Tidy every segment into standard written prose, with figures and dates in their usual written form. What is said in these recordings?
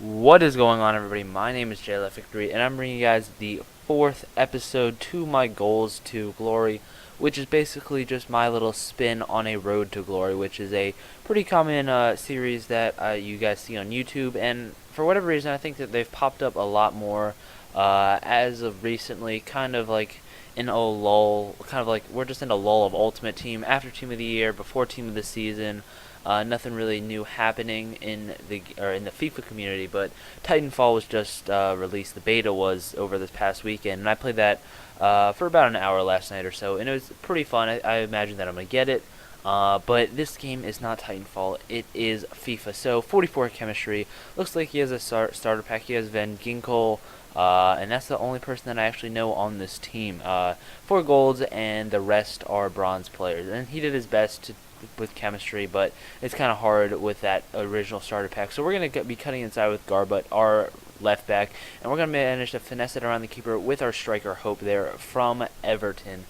What is going on, everybody? My name is JLF3, and I'm bringing you guys the fourth episode to my goals to glory, which is basically just my little spin on a road to glory, which is a pretty common series that you guys see on YouTube, and for whatever reason, I think that they've popped up a lot more as of recently, kind of like in a lull, kind of like we're just in a lull of Ultimate Team after Team of the Year, before Team of the Season. Nothing really new happening in the FIFA community, but Titanfall was just released. The beta was over this past weekend, and I played that for about an hour last night or so, and it was pretty fun. I imagine that I'm gonna get it. But this game is not Titanfall. It is FIFA. So 44 chemistry. Looks like he has a starter pack. He has Van Ginkel. And that's the only person that I actually know on this team. 4 golds, and the rest are bronze players. And he did his best with chemistry, but it's kind of hard with that original starter pack. So we're going to be cutting inside with Garbutt, our left back, and we're going to manage to finesse it around the keeper with our striker Hope there from Everton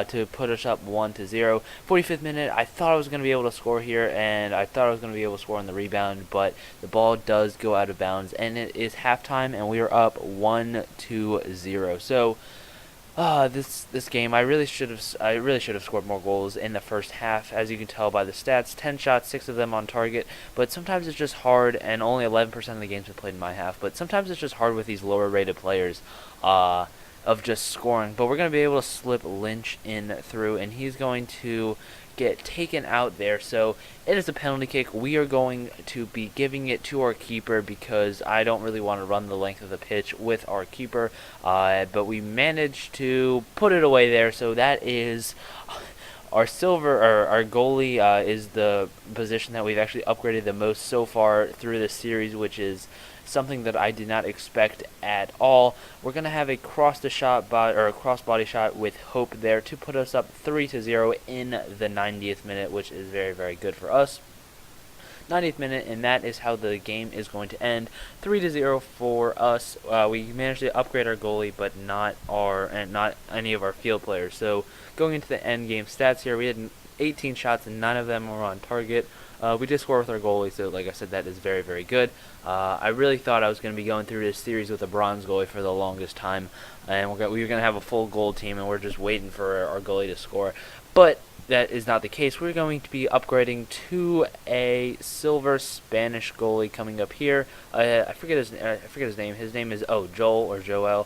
to put us up 1-0. 45th minute, I thought I was going to be able to score here, and I thought I was going to be able to score on the rebound, but the ball does go out of bounds, and it is halftime, and we are up 1-0. So this game, I really should have scored more goals in the first half, as you can tell by the stats. 10 shots, 6 of them on target. But sometimes it's just hard, and only 11% of the games have played in my half. But sometimes it's just hard with these lower rated players, of just scoring. But we're gonna be able to slip Lynch in through, and he's going to get taken out there. So it is a penalty kick. We are going to be giving it to our keeper because I don't really want to run the length of the pitch with our keeper. But we managed to put it away there. So that is our silver, or our goalie is the position that we've actually upgraded the most so far through this series, which is something that I did not expect at all. We're gonna have a cross body shot with Hope there to put us up 3-0 in the 90th minute, which is very good for us. 90th minute, and that is how the game is going to end. 3-0 for us. We managed to upgrade our goalie, but not any of our field players. So going into the end game stats here, we had 18 shots and 9 of them were on target. We did score with our goalie, so like I said, that is very good. I really thought I was going to be going through this series with a bronze goalie for the longest time, and we were going to have a full gold team, and we're just waiting for our goalie to score. But that is not the case. We're going to be upgrading to a silver Spanish goalie coming up here. I forget his name. His name is Joel or Joel.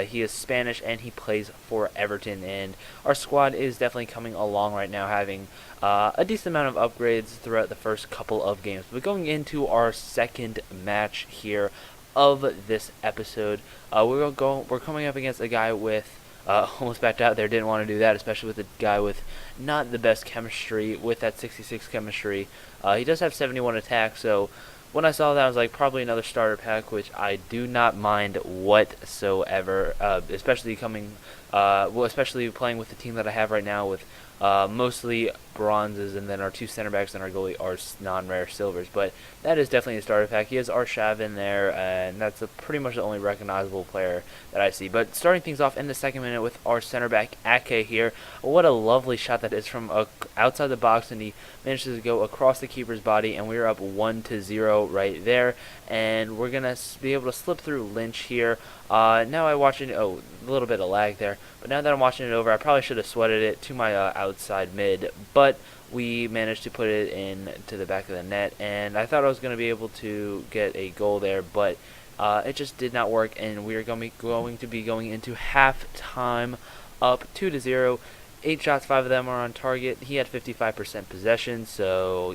He is Spanish and he plays for Everton. And our squad is definitely coming along right now, having a decent amount of upgrades throughout the first couple of games. But going into our second match here of this episode, we're coming up against a guy with almost backed out there. Didn't want to do that, especially with a guy with not the best chemistry, with that 66 chemistry. He does have 71 attack, so when I saw that, I was like, probably another starter pack, which I do not mind whatsoever. Especially playing with the team that I have right now with mostly bronzes, and then our 2 center backs and our goalie are non-rare silvers. But that is definitely a starter pack. He has Arshav in there, and that's pretty much the only recognizable player that I see. But starting things off in the second minute with our center back Ake here. What a lovely shot that is from outside the box, and he manages to go across the keeper's body, and we're up 1-0 right there. And we're gonna be able to slip through Lynch here. Now I watch it. Oh, a little bit of lag there. But now that I'm watching it over, I probably should have sweated it to my outside mid. But we managed to put it in to the back of the net, and I thought I was going to be able to get a goal there, but it just did not work, and we are going to be going into halftime up 2-0. 8 shots, 5 of them are on target. He had 55% possession, so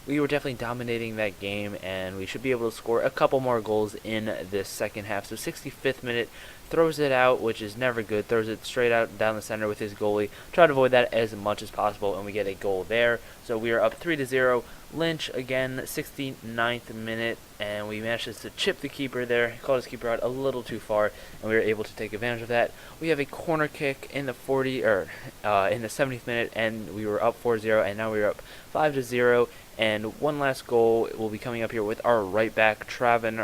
we were definitely dominating that game, and we should be able to score a couple more goals in this second half. So 65th minute, throws it out, which is never good. Throws it straight out down the center with his goalie. Try to avoid that as much as possible, and we get a goal there. So we are up 3-0. Lynch again, 69th minute, and we managed to chip the keeper there. He called his keeper out a little too far, and we were able to take advantage of that. We have a corner kick in the in the 70th minute, and we were up 4-0, and now we are up 5-0. And one last goal will be coming up here with our right back, Taverner,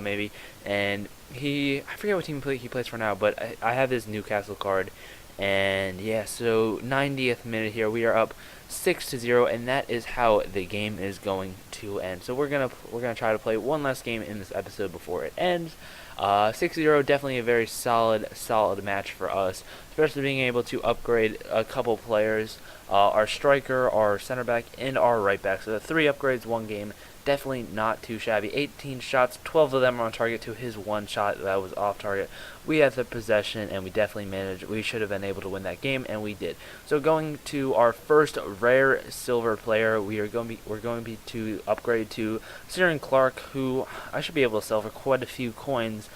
maybe. And I forget what team he plays for now, but I have his Newcastle card. And yeah, so 90th minute here, we are up 6-0, and that is how the game is going to end. So we're gonna try to play one last game in this episode before it ends. 6-0, definitely a very solid match for us, especially being able to upgrade a couple players, our striker, our center back, and our right back. So the 3 upgrades, 1 game. Definitely not too shabby. 18 shots, 12 of them are on target to his 1 shot that was off target. We had the possession, and we definitely managed. We should have been able to win that game, and we did. So going to our first rare silver player, we're going to be to upgrade to Ciaran Clark, who I should be able to sell for quite a few coins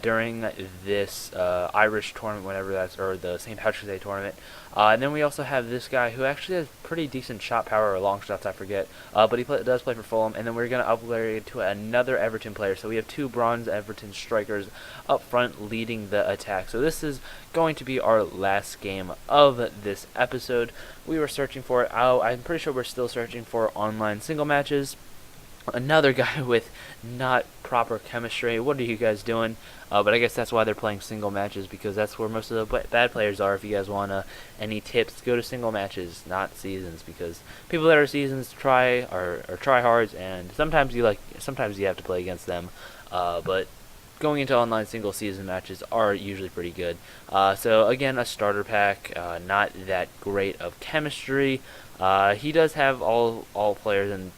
during this Irish tournament, whenever that's, or the St. Patrick's Day tournament. And then we also have this guy who actually has pretty decent shot power, or long shots, I forget. But he does play for Fulham. And then we're going to upgrade to another Everton player. So we have 2 bronze Everton strikers up front leading the attack. So this is going to be our last game of this episode. We were searching for it. I'm pretty sure we're still searching for online single matches. Another guy with not proper chemistry. What are you guys doing? But I guess that's why they're playing single matches, because that's where most of the bad players are. If you guys want any tips, go to single matches, not seasons, because people that are seasons are try hards, and sometimes you have to play against them. But going into online single season matches are usually pretty good. So again, a starter pack, not that great of chemistry. He does have all players in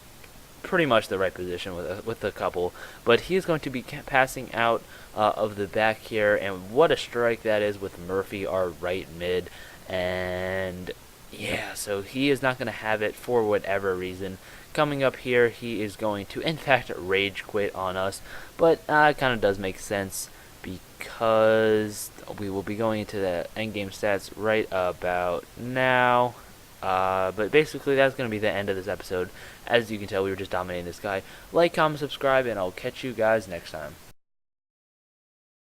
pretty much the right position with a couple, but he's going to be passing out of the back here, and what a strike that is with Murphy, our right mid. And yeah, so he is not going to have it for whatever reason. Coming up here, he is going to in fact rage quit on us, but it kind of does make sense, because we will be going into the endgame stats right about now. But basically, that's going to be the end of this episode. As you can tell, we were just dominating this guy. Like, comment, subscribe, and I'll catch you guys next time.